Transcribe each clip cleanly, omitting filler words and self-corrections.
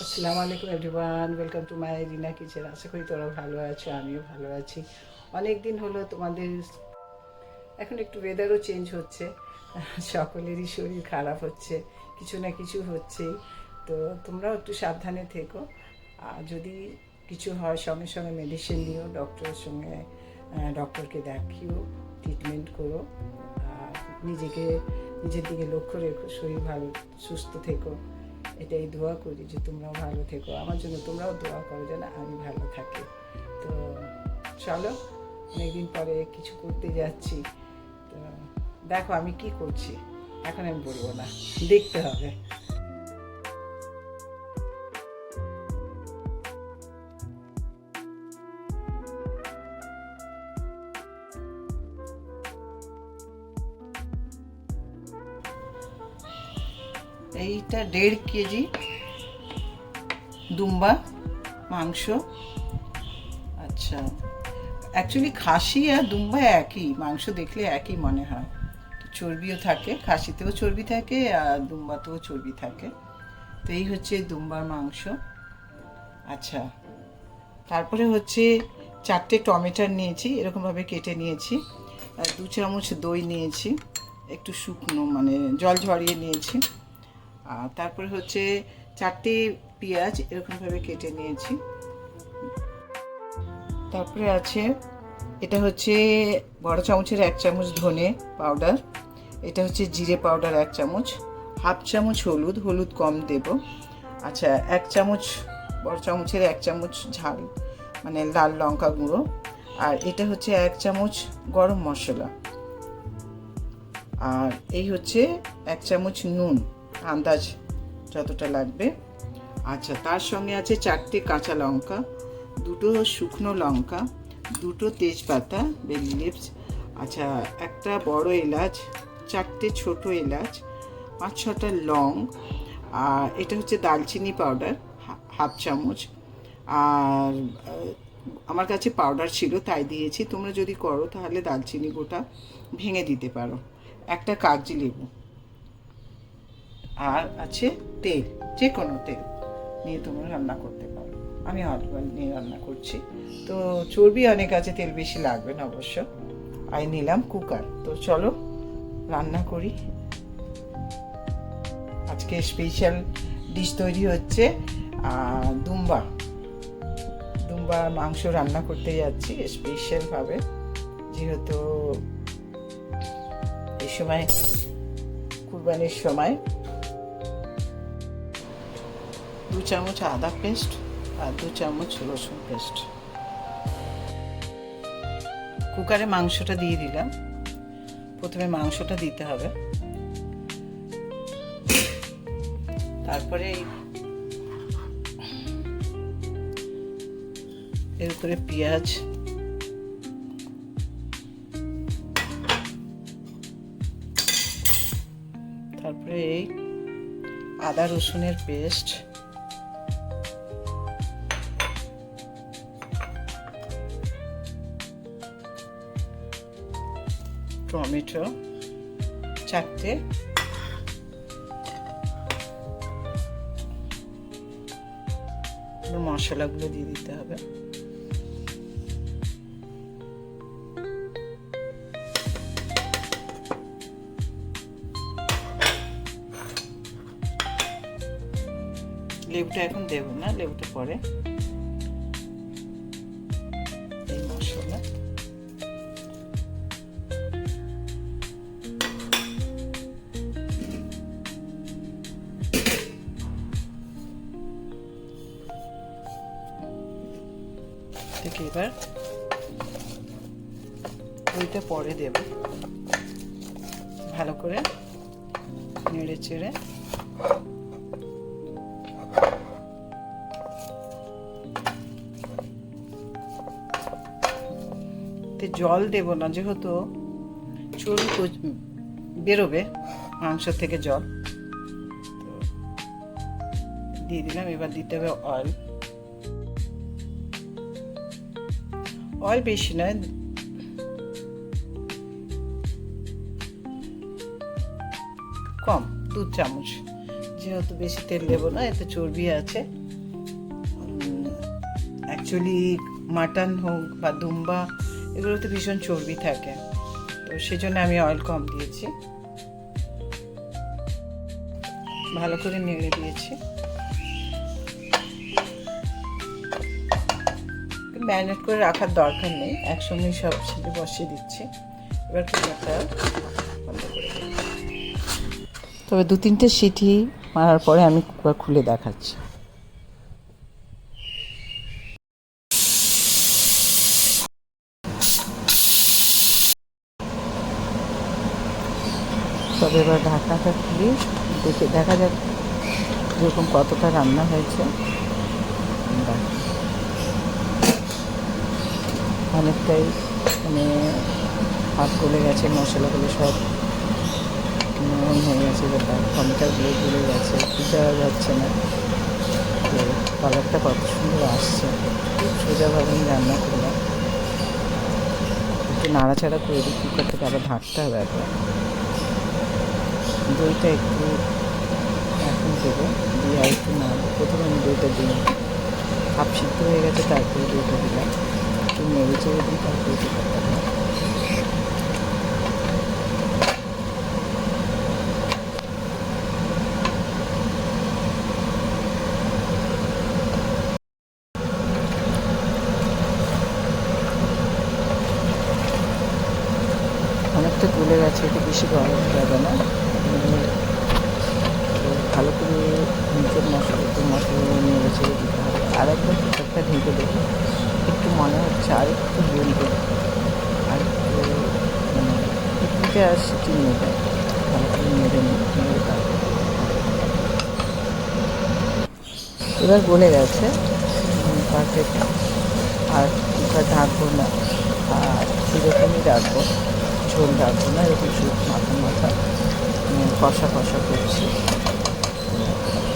আসসালামু আলাইকুম everyone, welcome to my Rina kitchen. আশা করি তোরা ভালো আছো, আমিও ভালো আছি। অনেক দিন হলো তোমাদের। এখন একটু ওয়েদারও চেঞ্জ হচ্ছে, সকলেরই শরীর খারাপ হচ্ছে, কিছু না কিছু হচ্ছেই। তো তোমরাও একটু সাবধানে থেকো। আর যদি কিছু হয় সঙ্গে সঙ্গে মেডিসিন নিও, ডক্টরের সঙ্গে ডক্টরকে দেখিও, ট্রিটমেন্ট করো। আর নিজের দিকে লক্ষ্য রেখো, শরীর ভালো সুস্থ থেকো। এটাই দোয়া করি যে তোমরাও ভালো থেকো, আমার জন্য তোমরাও দোয়া করো যেন আমি ভালো থাকি। তো চলো, অনেকদিন পরে কিছু করতে যাচ্ছি। তো দেখো আমি কি করছি, এখন আমি বলবো না, দেখতে হবে। এইটা 1.5 কেজি দুম্বা মাংস। আচ্ছা, অ্যাকচুয়ালি খাসি আর দুম্বা একই, মাংস দেখলে একই মনে হয়। চর্বিও থাকে, খাসিতেও চর্বি থাকে আর দুম্বাতেও চর্বি থাকে। তো এই হচ্ছে দুম্বার মাংস। আচ্ছা, তারপরে হচ্ছে 4টে টমেটো নিয়েছি, এরকমভাবে কেটে নিয়েছি। আর 2 চামচ দই নিয়েছি, একটু শুকনো মানে জল ঝরিয়ে নিয়েছি। আর তারপরে হচ্ছে 4টে পেঁয়াজ এরকমভাবে কেটে নিয়েছি। তারপরে আছে, এটা হচ্ছে বড় চামচের 1 চামচ ধনে পাউডার, এটা হচ্ছে জিরে পাউডার 1 চামচ, হাফ চামচ হলুদ কম দেব। আচ্ছা, 1 চামচ বড় চামচের 1 চামচ ঝাল মানে লাল লঙ্কা গুঁড়ো। আর এটা হচ্ছে 1 চামচ গরম মশলা। আর এই হচ্ছে 1 চামচ নুন, আন্দাজ যতটা লাগবে। আচ্ছা, তার সঙ্গে আছে 4টে কাঁচা লঙ্কা, 2টো শুকনো লঙ্কা, 2টো তেজপাতা বেল লিভস। আচ্ছা, একটা বড় এলাচ, 4টে ছোট এলাচ, 5-6টা লং। আর এটা হচ্ছে দালচিনি পাউডার হাফ চামচ। আর আমার কাছে পাউডার ছিল তাই দিয়েছি, তোমরা যদি করো তাহলে দালচিনি গোটা ভেঙে দিতে পারো। একটা কাগজি লেবু। আর আছে তেল, যে কোনো তেল নিয়ে তোমরা রান্না করতে পারো। আমি অলিভ অয়েল নিয়ে রান্না করছি। তো চর্বি অনেক আছে, তেল বেশি লাগবে না অবশ্য। আই নিলাম কুকার। তো চলো রান্না করি। আজকে স্পেশাল ডিশ তৈরি হচ্ছে, দুম্বা মাংস রান্না করতে যাচ্ছি স্পেশালভাবে, যেহেতু এই সময় কুরবানির সময়। 2 চামচ আদা পেস্ট আর 2 চামচ রসুন পেস্ট। কুকারে মাংসটা দিয়ে দিলাম। প্রথমে মাংসটা দিতে হবে, তারপরে এর উপরে পেঁয়াজ, তারপরে এই আদা রসুনের পেস্ট, টমেটো 4টে, মশলাগুলো দিয়ে দিতে হবে। লেবুটা এখন দেবো না, লেবুটা পরে। এই মশলা থেকে এবার ওইটা পরে দেব, ভালো করে নেড়ে চেড়ে। জল দেব না, যেহেতু চর্বি বেরোবে মাংস থেকে জল। দিয়ে দিলাম। এবার দিতে হবে অয়েল বেশি নয়, কম 2 চামচ, যেহেতু বেশি তেল দেবো না, এতে চর্বি আছে। অ্যাকচুয়ালি মাটন হোক বা দুম্বা এগুলোতে ভীষণ চর্বি থাকে, তো সেজন্য আমি অয়েল কম দিয়েছি। ভালো করে নেড়ে দিয়েছি। ম্যারিনেট করে রাখার দরকার নেই, একসঙ্গে সব সিটি বসিয়ে দিচ্ছি। এবার কুকারটা বন্ধ করে দিই। তবে 2-3টে সিটি মারার পরে আমি কুকার খুলে দেখাচ্ছি। তবে এবার ঢাকনাটা খুলে দেখে দেখা যাক যেরকম কতটা রান্না হয়েছে। অনেকটাই মানে হাত গলে গেছে, মশলাগুলো সব নরম হয়ে গেছে, টমেটোগুলো গলে গেছে, বোঝা যাচ্ছে না। তো কালারটা কত সুন্দর আসছে। খুব সোজাভাবে আমি রান্না করলাম। একটু নাড়াচাড়া করে দিই, কুকারটাকে আবার ঢাকতে হবে একবার। দইটা একটু এখন দেবো, দিয়ে আর একটু নাড়বো। প্রথমে আমি দইটা দিই, হাফ সিদ্ধ হয়ে গেছে, তারপরে দইটা দিলাম। একটু নেড়ে চেড়ে দিই, তারপরে কুকারটা দিলাম। অনেকটা গলে গেছে, একটু বেশি গরম যাবে না। ভালো করে নিচের মশলাগুলো নেড়ে ছেড়ে দিতে হবে। আর একবার কুকারটা ঢেকে দেবো। একটু মনে হচ্ছে আর একটু গলবে, আর একটু মানে টিকটিকে আর সিটি নেবে। ভালো করে নেড়ে তারপরে এবার গলে গেছে পারফেক্ট। আর কুকার ঢাকবো না, আর সেরকমই রাখবো, ঝোল রাখবো না, এরকম শুধু মাথা কষা কষা করছি।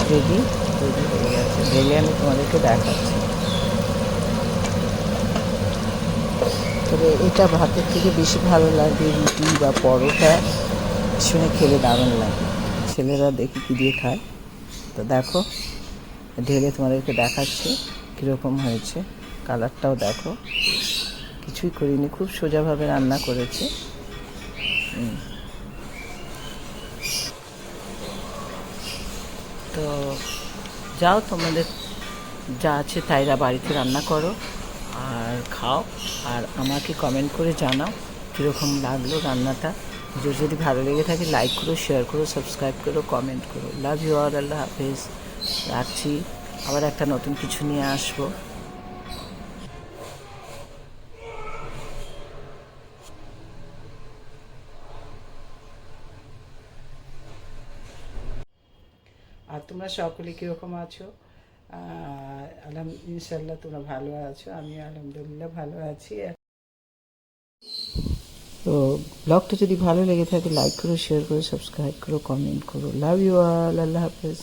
রেডি হয়ে গেছে, ঢেলে আমি তোমাদেরকে দেখাচ্ছি। তবে এটা ভাতের থেকে বেশি ভালো লাগে রুটি বা পরোটা শুনে খেলে দারুণ লাগে। ছেলেরা দেখি কী দিয়ে খায়। তো দেখো, ঢেলে তোমাদেরকে দেখাচ্ছি কীরকম হয়েছে। কালারটাও দেখো, কিছুই করিনি, খুব সোজাভাবে রান্না করেছে। তো যাও, তোমাদের যা আছে তাইরা বাড়িতে রান্না করো আর খাও, আর আমাকে কমেন্ট করে জানাও কীরকম লাগলো রান্নাটা। যদি ভালো লেগে থাকে লাইক করো, শেয়ার করো, সাবস্ক্রাইব করো, কমেন্ট করো। লাভ ইউ অল, আল্লাহ হাফেজ। রাখছি, আবার একটা নতুন কিছু নিয়ে আসবো। আর তোমরা সকলে কীরকম আছো? ইনশাল্লাহ তোমরা ভালো আছো, আমি আলহামদুলিল্লাহ ভালো আছি। তো ব্লগটা যদি ভালো লেগে থাকে লাইক করো, শেয়ার করো, সাবস্ক্রাইব করো, কমেন্ট করো। লাভ ইউ অল, আল্লাহ হাফেজ।